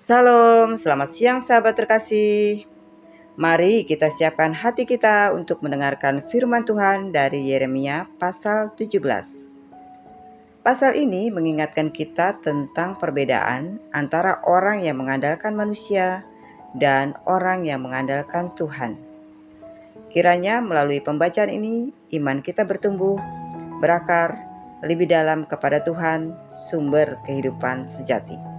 Salam, selamat siang sahabat terkasih. Mari kita siapkan hati kita untuk mendengarkan firman Tuhan dari Yeremia pasal 17. Pasal ini mengingatkan kita tentang perbedaan antara orang yang mengandalkan manusia dan orang yang mengandalkan Tuhan. Kiranya melalui pembacaan ini iman kita bertumbuh, berakar lebih dalam kepada Tuhan, sumber kehidupan sejati.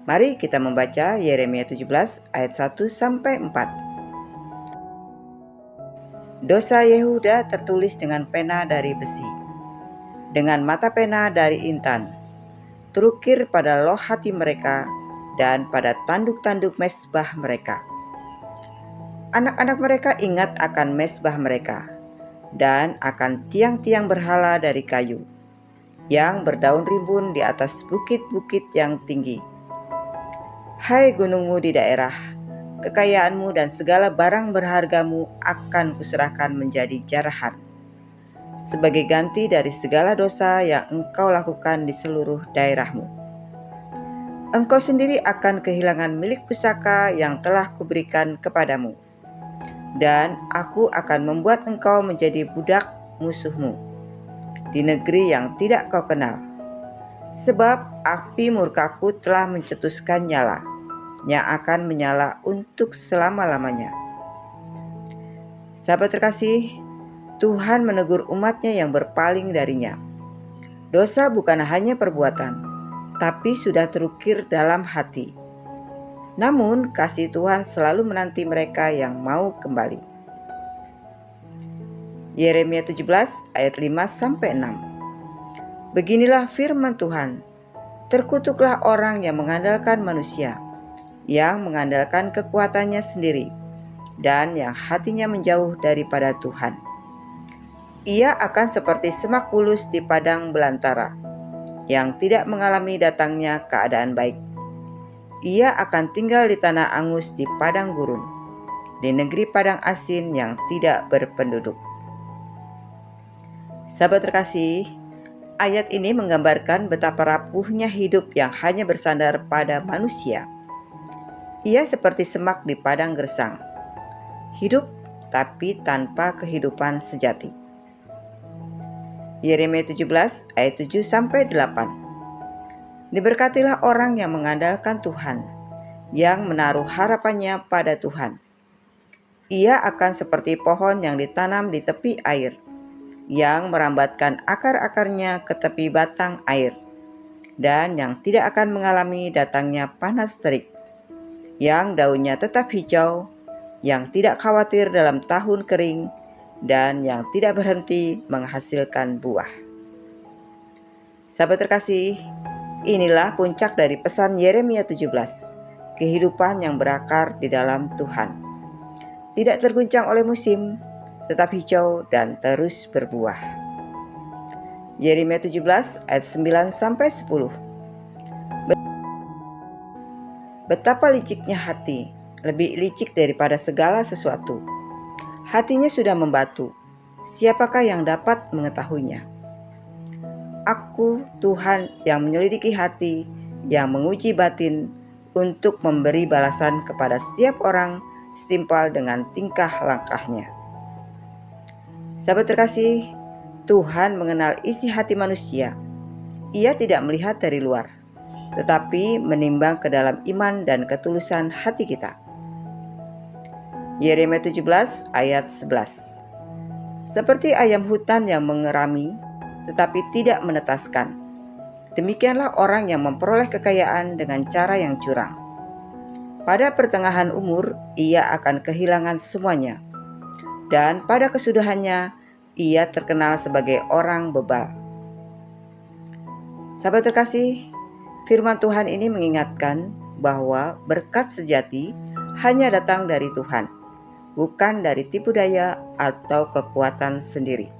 Mari kita membaca Yeremia 17 ayat 1-4. Dosa Yehuda tertulis dengan pena dari besi, dengan mata pena dari intan, terukir pada loh hati mereka dan pada tanduk-tanduk mezbah mereka. Anak-anak mereka ingat akan mezbah mereka dan akan tiang-tiang berhala dari kayu yang berdaun rimbun di atas bukit-bukit yang tinggi. Hai gunungmu di daerah, kekayaanmu dan segala barang berhargamu akan kuserahkan menjadi jarahan, sebagai ganti dari segala dosa yang engkau lakukan di seluruh daerahmu. Engkau sendiri akan kehilangan milik pusaka yang telah kuberikan kepadamu, dan aku akan membuat engkau menjadi budak musuhmu di negeri yang tidak kau kenal. Sebab api murkaku telah mencetuskan nyala, yang akan menyala untuk selama-lamanya. Sahabat terkasih, Tuhan menegur umatnya yang berpaling darinya. Dosa bukan hanya perbuatan, tapi sudah terukir dalam hati. Namun kasih Tuhan selalu menanti mereka yang mau kembali. Yeremia 17 ayat 5-6. Beginilah firman Tuhan, terkutuklah orang yang mengandalkan manusia, yang mengandalkan kekuatannya sendiri, dan yang hatinya menjauh daripada Tuhan. Ia akan seperti semak bulus di padang belantara, yang tidak mengalami datangnya keadaan baik. Ia akan tinggal di tanah angus di padang gurun, di negeri padang asin yang tidak berpenduduk. Sahabat terkasih, ayat ini menggambarkan betapa rapuhnya hidup yang hanya bersandar pada manusia. Ia seperti semak di padang gersang, hidup tapi tanpa kehidupan sejati. Yeremia 17 ayat 7-8. Diberkatilah orang yang mengandalkan Tuhan, yang menaruh harapannya pada Tuhan. Ia akan seperti pohon yang ditanam di tepi air, yang merambatkan akar-akarnya ke tepi batang air, dan yang tidak akan mengalami datangnya panas terik, yang daunnya tetap hijau, yang tidak khawatir dalam tahun kering, dan yang tidak berhenti menghasilkan buah. Sahabat terkasih, inilah puncak dari pesan Yeremia 17, kehidupan yang berakar di dalam Tuhan. Tidak terguncang oleh musim, tetap hijau dan terus berbuah. Yeremia 17 ayat 9-10. Betapa liciknya hati, lebih licik daripada segala sesuatu. Hatinya sudah membatu, siapakah yang dapat mengetahuinya? Aku, Tuhan yang menyelidiki hati, yang menguji batin, untuk memberi balasan kepada setiap orang setimpal dengan tingkah langkahnya. Sahabat terkasih, Tuhan mengenal isi hati manusia. Ia tidak melihat dari luar, tetapi menimbang ke dalam iman dan ketulusan hati kita. Yeremia 17 ayat 11. Seperti ayam hutan yang mengerami, tetapi tidak menetaskan, demikianlah orang yang memperoleh kekayaan dengan cara yang curang. Pada pertengahan umur, ia akan kehilangan semuanya, dan pada kesudahannya, ia terkenal sebagai orang bebal. Sahabat terkasih, firman Tuhan ini mengingatkan bahwa berkat sejati hanya datang dari Tuhan, bukan dari tipu daya atau kekuatan sendiri.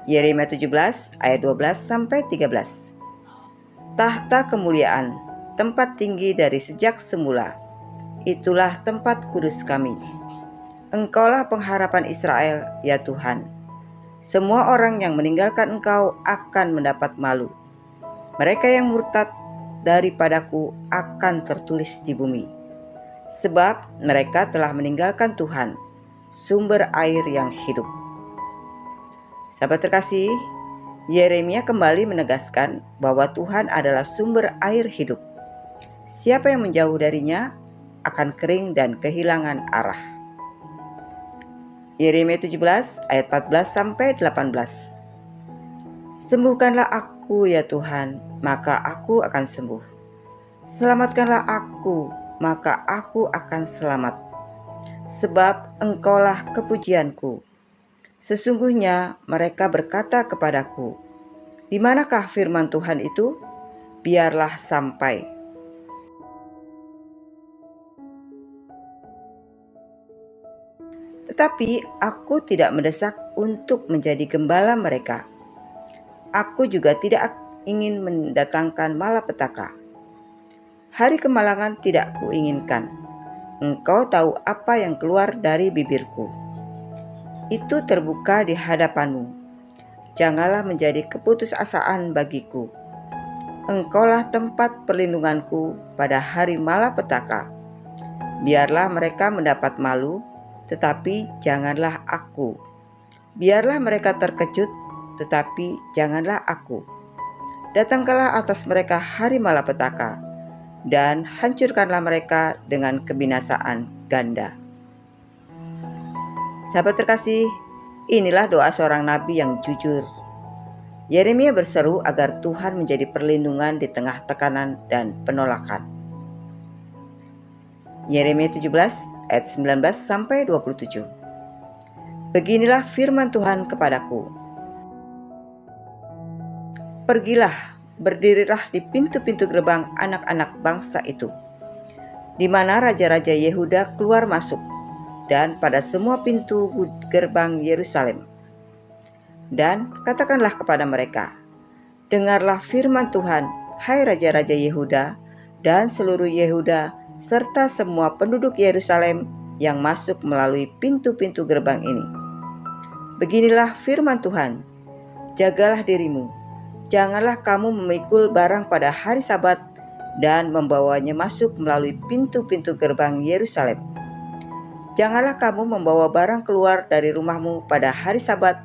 Yeremia 17 ayat 12-13. Tahta kemuliaan, tempat tinggi dari sejak semula, itulah tempat kudus kami. Engkaulah pengharapan Israel, ya Tuhan. Semua orang yang meninggalkan Engkau akan mendapat malu. Mereka yang murtad daripadaku akan tertulis di bumi, sebab mereka telah meninggalkan Tuhan, sumber air yang hidup. Sahabat terkasih, Yeremia kembali menegaskan bahwa Tuhan adalah sumber air hidup. Siapa yang menjauh darinya akan kering dan kehilangan arah. Yeremia 17 ayat 14-18. Sembuhkanlah aku ya Tuhan, maka aku akan sembuh. Selamatkanlah aku, maka aku akan selamat. Sebab Engkaulah kepujianku. Sesungguhnya mereka berkata kepadaku, di manakah firman Tuhan itu? Biarlah sampai. Tetapi aku tidak mendesak untuk menjadi gembala mereka. Aku juga tidak ingin mendatangkan malapetaka. Hari kemalangan tidak kuinginkan. Engkau tahu apa yang keluar dari bibirku. Itu terbuka di hadapanmu. Janganlah menjadi keputusasaan bagiku. Engkaulah tempat perlindunganku pada hari malapetaka. Biarlah mereka mendapat malu, tetapi janganlah aku. Biarlah mereka terkejut, tetapi janganlah aku. Datangkanlah atas mereka hari malapetaka, dan hancurkanlah mereka dengan kebinasaan ganda. Sahabat terkasih, inilah doa seorang nabi yang jujur. Yeremia berseru agar Tuhan menjadi perlindungan di tengah tekanan dan penolakan. Yeremia 17 ayat 19-27. Beginilah firman Tuhan kepadaku. Pergilah, berdirilah di pintu-pintu gerbang anak-anak bangsa itu, di mana raja-raja Yehuda keluar masuk, dan pada semua pintu gerbang Yerusalem. Dan katakanlah kepada mereka, dengarlah firman Tuhan, hai raja-raja Yehuda dan seluruh Yehuda, serta semua penduduk Yerusalem yang masuk melalui pintu-pintu gerbang ini. Beginilah firman Tuhan, jagalah dirimu, janganlah kamu memikul barang pada hari Sabat dan membawanya masuk melalui pintu-pintu gerbang Yerusalem. Janganlah kamu membawa barang keluar dari rumahmu pada hari Sabat,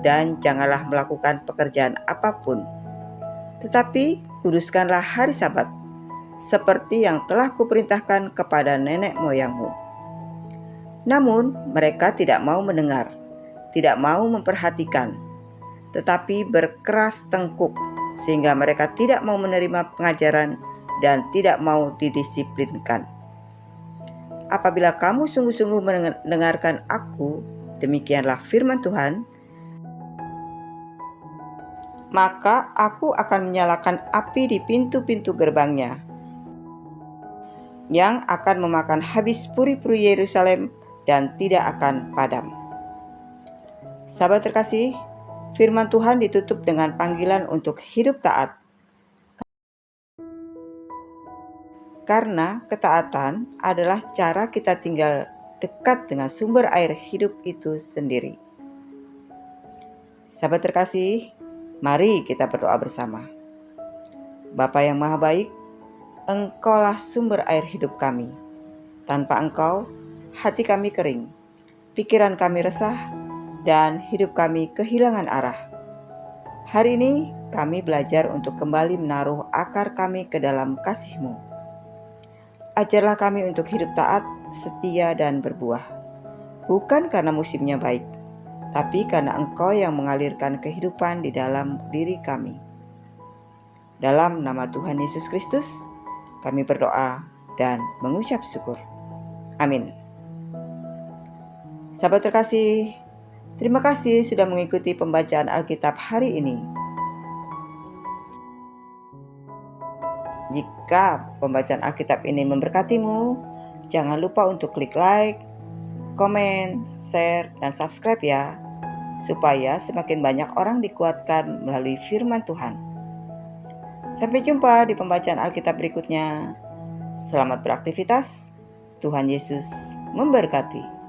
dan janganlah melakukan pekerjaan apapun. Tetapi kuduskanlah hari Sabat, seperti yang telah kuperintahkan kepada nenek moyangmu. Namun mereka tidak mau mendengar, tidak mau memperhatikan, tetapi berkeras tengkuk, sehingga mereka tidak mau menerima pengajaran dan tidak mau didisiplinkan. Apabila kamu sungguh-sungguh mendengarkan aku, demikianlah firman Tuhan, maka aku akan menyalakan api di pintu-pintu gerbangnya, yang akan memakan habis puri-puri Yerusalem dan tidak akan padam. Sahabat terkasih, firman Tuhan ditutup dengan panggilan untuk hidup taat. Karena ketaatan adalah cara kita tinggal dekat dengan sumber air hidup itu sendiri. Sahabat terkasih, mari kita berdoa bersama. Bapa yang Maha Baik, Engkaulah sumber air hidup kami. Tanpa Engkau, hati kami kering, pikiran kami resah, dan hidup kami kehilangan arah. Hari ini kami belajar untuk kembali menaruh akar kami ke dalam kasih-Mu. Ajarlah kami untuk hidup taat, setia, dan berbuah. Bukan karena musimnya baik, tapi karena Engkau yang mengalirkan kehidupan di dalam diri kami. Dalam nama Tuhan Yesus Kristus, kami berdoa dan mengucap syukur. Amin. Sahabat terkasih, terima kasih sudah mengikuti pembacaan Alkitab hari ini. Jika pembacaan Alkitab ini memberkatimu, jangan lupa untuk klik like, komen, share, dan subscribe ya, supaya semakin banyak orang dikuatkan melalui firman Tuhan. Sampai jumpa di pembacaan Alkitab berikutnya. Selamat beraktivitas. Tuhan Yesus memberkati.